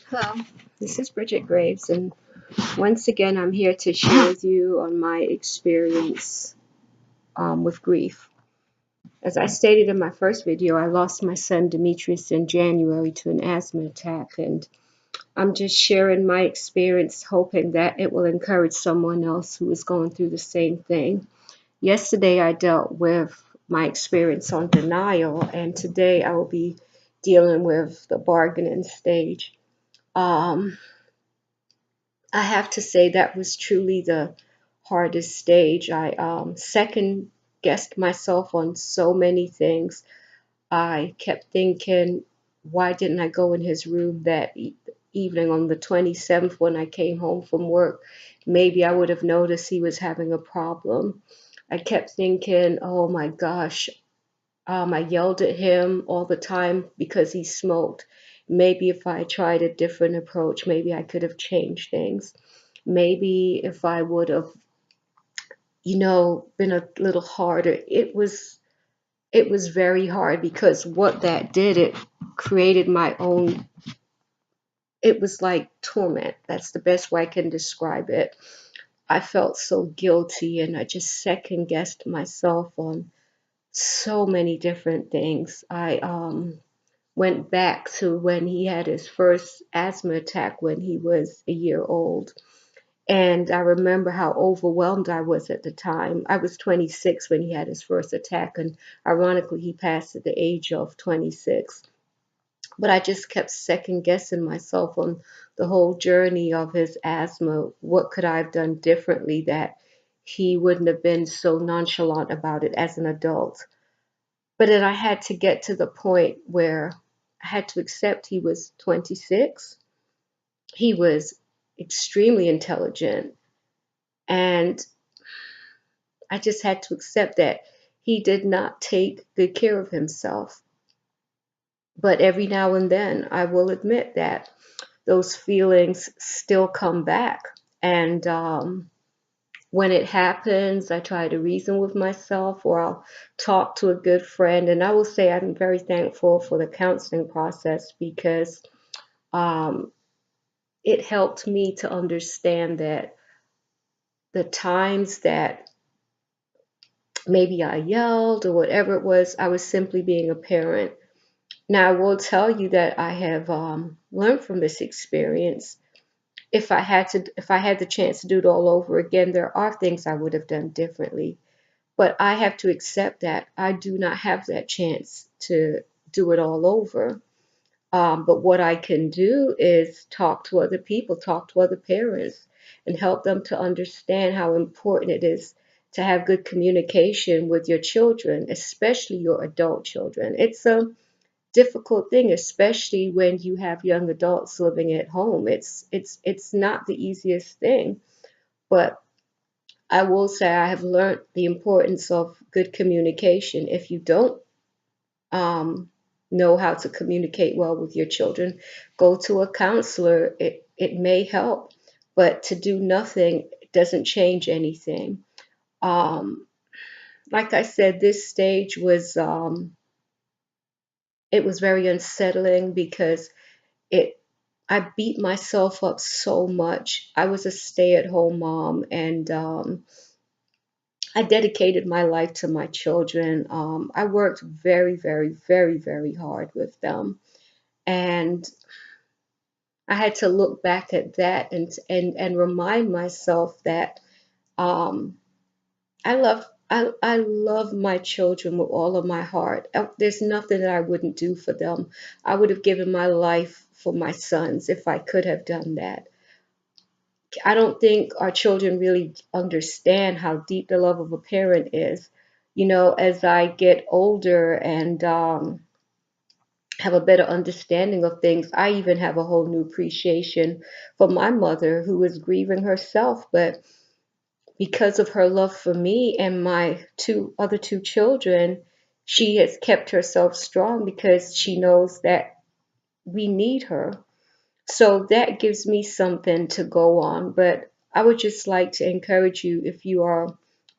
Hello, this is Bridget Graves, and once again, I'm here to share with you on my experience with grief. As I stated in my first video, I lost my son Demetrius in January to an asthma attack, and I'm just sharing my experience, hoping that it will encourage someone else who is going through the same thing. Yesterday, I dealt with my experience on denial, and today I will be dealing with the bargaining stage. Um, I have to say that was truly the hardest stage. I second guessed myself on so many things. I kept thinking, why didn't I go in his room that evening on the 27th when I came home from work? Maybe I would have noticed he was having a problem. I kept thinking, oh my gosh, I yelled at him all the time because he smoked. Maybe if I tried a different approach, maybe I could have changed things. Maybe if I would have, been a little harder. It was very hard because what that did, it created my own, it was like torment. That's the best way I can describe it. I felt so guilty and I just second guessed myself on so many different things. I went back to when he had his first asthma attack when he was a year old. And I remember how overwhelmed I was at the time. I was 26 when he had his first attack, and ironically, he passed at the age of 26. But I just kept second guessing myself on the whole journey of his asthma. What could I have done differently that he wouldn't have been so nonchalant about it as an adult? But then I had to get to the point where I had to accept he was 26. He was extremely intelligent. And I just had to accept that he did not take good care of himself. But every now and then, I will admit that those feelings still come back. And when it happens, I try to reason with myself or I'll talk to a good friend. And I will say I'm very thankful for the counseling process because um, it helped me to understand that the times that maybe I yelled or whatever it was, I was simply being a parent. Now, I will tell you that I have learned from this experience. If I had the chance to do it all over again, there are things I would have done differently. But I have to accept that I do not have that chance to do it all over. But what I can do is talk to other people, talk to other parents, and help them to understand how important it is to have good communication with your children, especially your adult children. It's a difficult thing, especially when you have young adults living at home. It's not the easiest thing, but I will say I have learned the importance of good communication. If you don't um, know how to communicate well with your children, go to a counselor. It may help, but to do nothing doesn't change anything. Um, like I said, this stage was it was very unsettling because it I beat myself up so much. I was a stay-at-home mom, and I dedicated my life to my children. I worked very, very, very, very hard with them, and I had to look back at that and remind myself that um, I love my children with all of my heart. There's nothing that I wouldn't do for them. I would have given my life for my sons if I could have done that. I don't think our children really understand how deep the love of a parent is. As I get older and have a better understanding of things, I even have a whole new appreciation for my mother who was grieving herself, but because of her love for me and my two children, she has kept herself strong because she knows that we need her. So that gives me something to go on. But I would just like to encourage you, if you are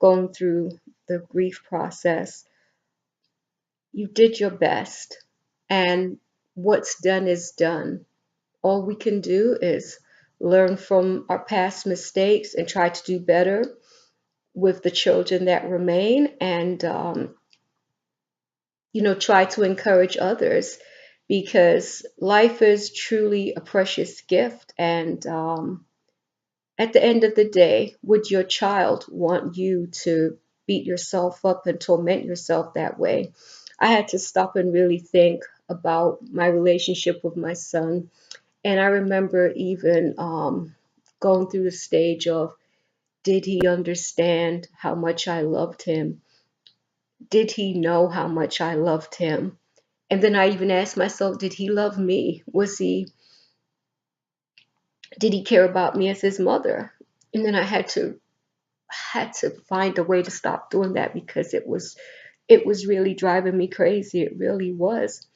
going through the grief process, you did your best, and what's done is done. all we can do is learn from our past mistakes and try to do better with the children that remain, and try to encourage others, because life is truly a precious gift. And at the end of the day, would your child want you to beat yourself up and torment yourself that way? I had to stop and really think about my relationship with my son. And I remember even going through the stage of, did he understand how much I loved him? Did he know how much I loved him? And then I even asked myself, did he love me? Did he care about me as his mother? And then I had to find a way to stop doing that, because it was really driving me crazy. It really was.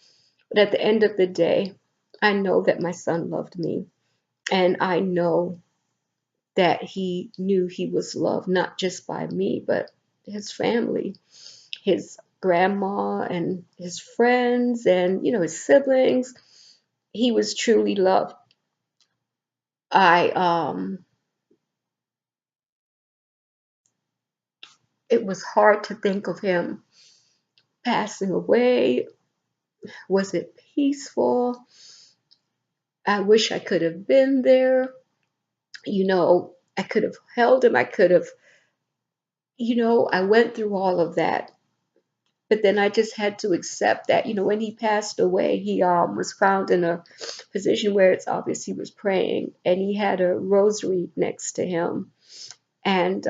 But at the end of the day, I know that my son loved me, and I know that he knew he was loved not just by me, but his family, his grandma and his friends, and his siblings. He was truly loved. I It was hard to think of him passing away. Was it peaceful? I wish I could have been there. I could have held him. I could have, I went through all of that. But then I just had to accept that, when he passed away, he was found in a position where it's obvious he was praying, and he had a rosary next to him. And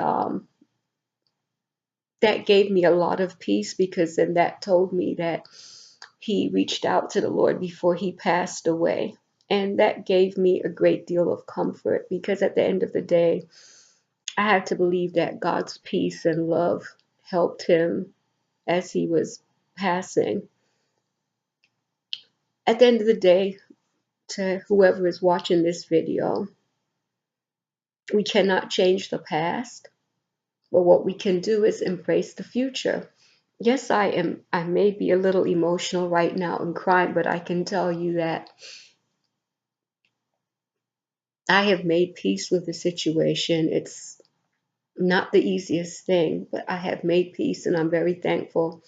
that gave me a lot of peace, because then that told me that he reached out to the Lord before he passed away. And that gave me a great deal of comfort, because at the end of the day, I had to believe that God's peace and love helped him as he was passing. At the end of the day, to whoever is watching this video, we cannot change the past, but what we can do is embrace the future. Yes, I may be a little emotional right now and crying, but I can tell you that I have made peace with the situation. It's not the easiest thing, but I have made peace, and I'm very thankful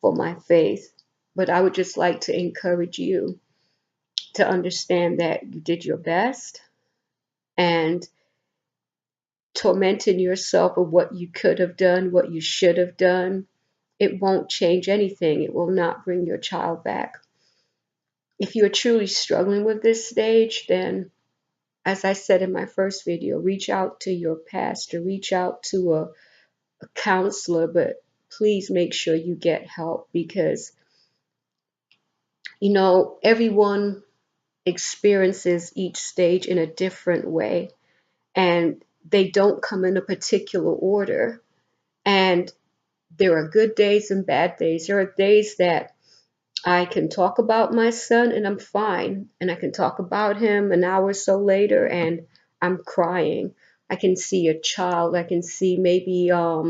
for my faith. But I would just like to encourage you to understand that you did your best, and tormenting yourself with what you could have done, what you should have done, it won't change anything. It will not bring your child back. If you're truly struggling with this stage, then, as I said in my first video, reach out to your pastor, reach out to a counselor, but please make sure you get help, because, everyone experiences each stage in a different way, and they don't come in a particular order. And there are good days and bad days. There are days that I can talk about my son and I'm fine, and I can talk about him an hour or so later and I'm crying. I can see a child, I can see maybe a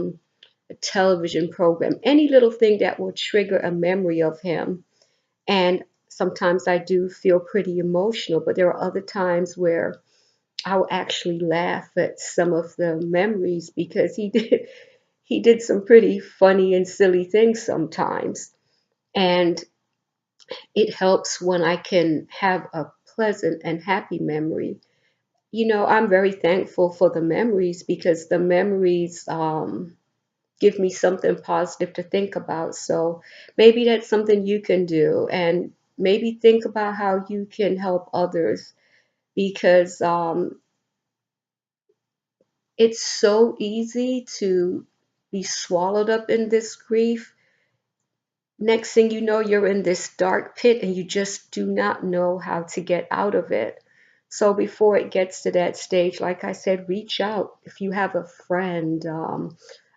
television program, any little thing that will trigger a memory of him. And sometimes I do feel pretty emotional, but there are other times where I'll actually laugh at some of the memories, because he did some pretty funny and silly things sometimes. And it helps when I can have a pleasant and happy memory. I'm very thankful for the memories, because the memories give me something positive to think about. So maybe that's something you can do, and maybe think about how you can help others, because it's so easy to be swallowed up in this grief. Next thing you know, you're in this dark pit and you just do not know how to get out of it. So before it gets to that stage, like I said, reach out if you have a friend,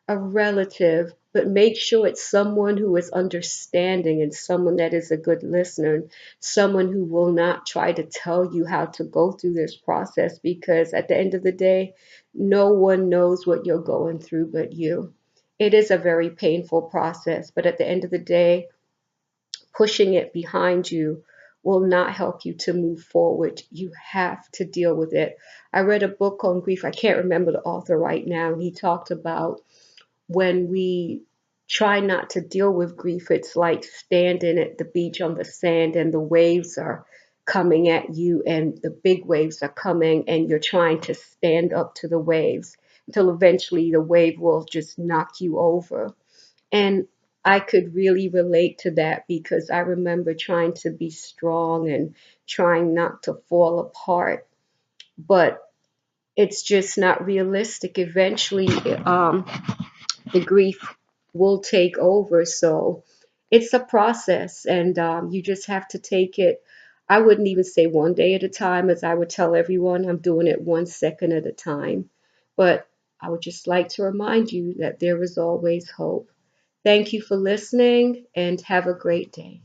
a relative, but make sure it's someone who is understanding and someone that is a good listener, someone who will not try to tell you how to go through this process, because at the end of the day, no one knows what you're going through but you. It is a very painful process, but at the end of the day, pushing it behind you will not help you to move forward. You have to deal with it. I read a book on grief. I can't remember the author right now. And he talked about when we try not to deal with grief, it's like standing at the beach on the sand and the waves are coming at you and the big waves are coming and you're trying to stand up to the waves until eventually the wave will just knock you over. And I could really relate to that because I remember trying to be strong and trying not to fall apart, but it's just not realistic. Eventually, the grief will take over. So it's a process, and you just have to take it. I wouldn't even say one day at a time, as I would tell everyone, I'm doing it 1 second at a time. But I would just like to remind you that there is always hope. Thank you for listening, and have a great day.